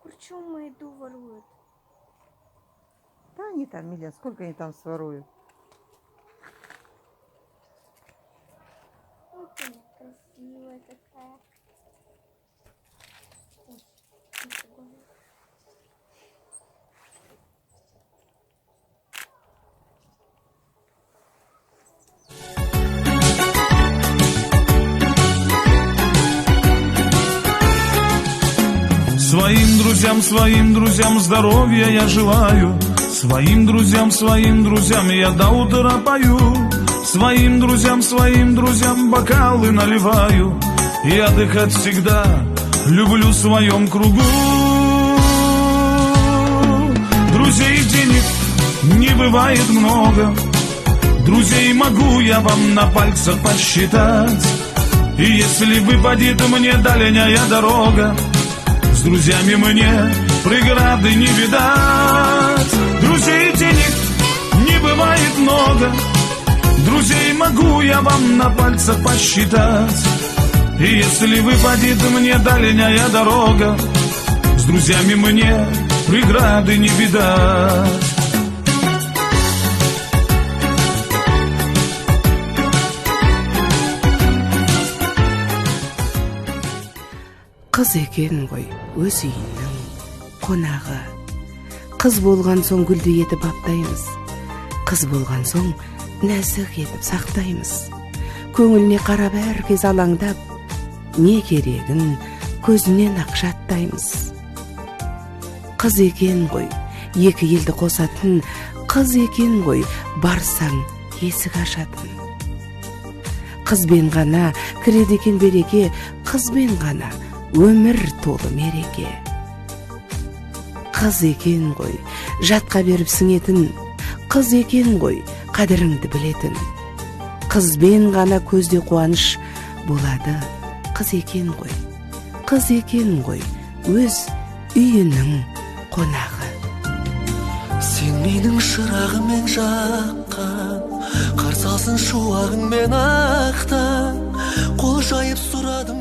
Причем еду воруют? Да они там, Миля, сколько они там своруют? Вот она красивая такая. Ой, нифига. Своим друзьям здоровья я желаю. Своим друзьям я до утра пою. Своим друзьям бокалы наливаю. И отдыхать всегда люблю в своем кругу. Друзей денег не бывает много. Друзей могу я вам на пальцах посчитать. И если выпадет мне дальняя дорога, с друзьями мне преграды не видать. Друзей денег не бывает много. Друзей могу я вам на пальцах посчитать. И если выпадет мне дальняя дорога, с друзьями мне преграды не видать. Қыз екен ғой өз үйінің қонағы. Қыз болған соң гүлді етіп баптаймыз. Қыз болған соң нәзік етіп сақтаймыз. Көңіліне қарап әркез алаңдап, не керегін көзінен ақ жаттаймыз. Қыз екен ғой екі елді қосатын, қыз екен ғой барсаң есік ашатын. Қызбен ғана кіреді екен береке, қызбен ғана өмір толы мереке. Қыз екен ғой жатқа беріп сіңетін, қыз екен ғой қадіріңді білетін. Қызбен ғана көзде қуаныш болады. Қыз екен ғой өз үйінің қонағы. Сен менің шырағыммен жаққан, қарсы алсын шуағыңмен ақтан. Қол жайып сұрадым